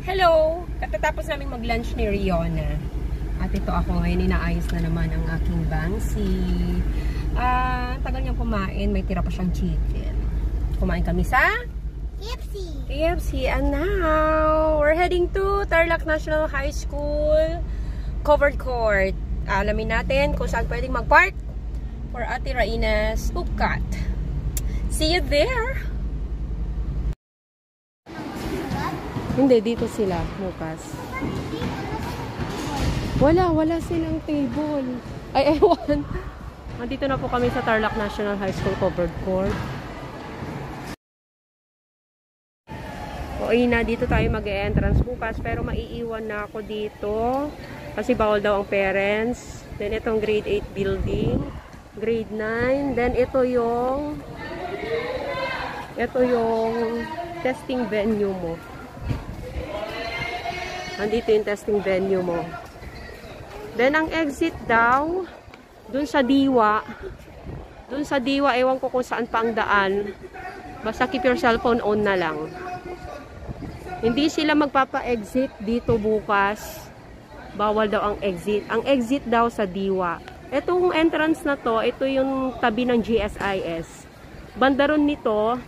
Hello! Katatapos namin mag-lunch ni Riona. At ito ako ngayon, inaayos na naman ang aking bangsi. Tagal niyang kumain, may tira pa siyang chicken. Kumain kami sa KFC. And now, we're heading to Tarlac National High School covered court. Alamin natin kung saan pwedeng mag-park for Ate Raina's Upcat. See you there! Hindi, dito sila bukas. Wala silang table. Ay, ewan. Nandito na po kami sa Tarlac National High School covered court. O, ina, dito tayo mag-e-entrance bukas, pero maiiwan na ako dito kasi bawal daw ang parents. Then itong grade 8 building, grade 9, then ito yung testing venue mo. Nandito yung testing venue mo. Then, ang exit daw, dun sa Diwa. Dun sa Diwa, ewan ko kung saan pa ang daan. Basta keep your cellphone on na lang. Hindi sila magpapa-exit dito bukas. Bawal daw ang exit. Ang exit daw sa Diwa. Itong entrance na to, ito yung tabi ng GSIS. Bandaron nito,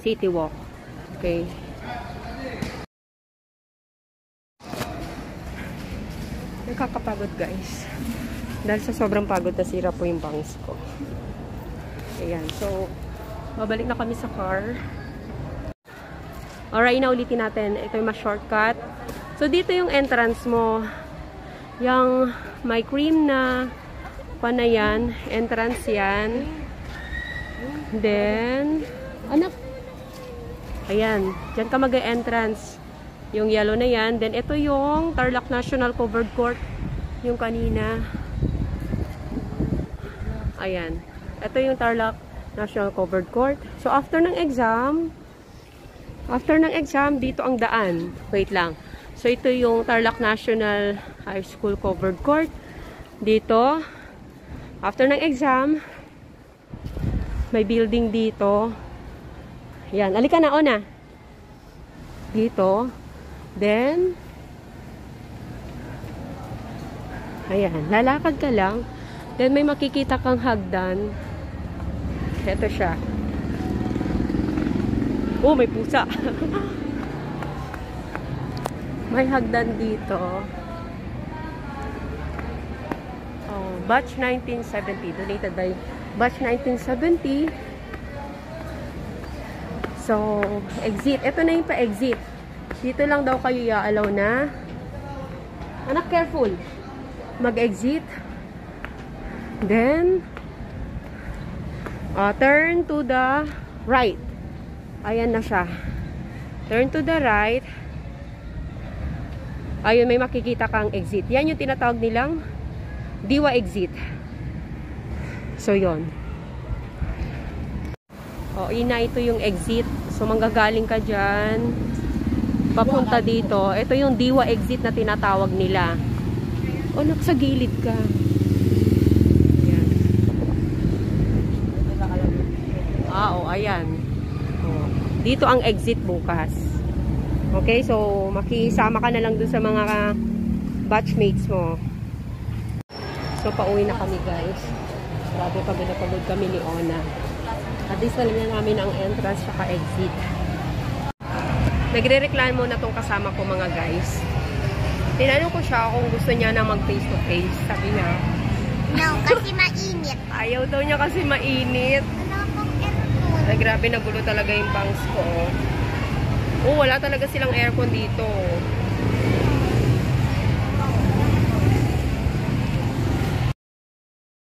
City Walk. Okay. Nakakapagod guys. Dahil sa sobrang pagod, nasira po yung bangs ko. Ayan. So, babalik na kami sa car. Alright, naulitin natin. Ito yung mas shortcut. So, dito yung entrance mo. Yung may cream na panayan. Entrance yan. Then, anak. Ayan. Diyan ka mag-entrance. Yung yellow na yan. Then, ito yung Tarlac National Covered Court. Yung kanina. Ayan. Ito yung Tarlac National Covered Court. So, after ng exam, dito ang daan. Wait lang. So, ito yung Tarlac National High School Covered Court. Dito. After ng exam, may building dito. Ayan. Alika na, Ona. Dito. Then, ayan, lalakad ka lang. Then, may makikita kang hagdan. Ito siya. Oh, may pusa. May hagdan dito. Oh, batch 1970. Donated by batch 1970. So, exit. Ito na yung pa-exit. Dito lang daw kayo i-allow na. Anak, careful. Mag-exit. Then, turn to the right. Ayan na siya. Turn to the right. Ayun, may makikita kang exit. Yan yung tinatawag nilang Diwa exit. So, yon. O, ina, ito yung exit. So, manggagaling ka dyan. Papunta dito. Ito yung Diwa exit na tinatawag nila. O, sa gilid ka. Ayan. Ayan. O, dito ang exit bukas. Okay, so makisama ka na lang dun sa mga batchmates mo. So, pauwi na kami guys. Grabe, pagod na pagod kami ni Ona. At least alam na namin ang entrance saka exit. Nagre-reklamo na tong kasama ko mga guys. Tinanong ko siya kung gusto niya na mag face to face. Sabi niya, no, kasi mainit. Ayaw daw niya kasi mainit. Ay, grabe, nagulo talaga yung bangs ko. Oh, wala talaga silang aircon dito.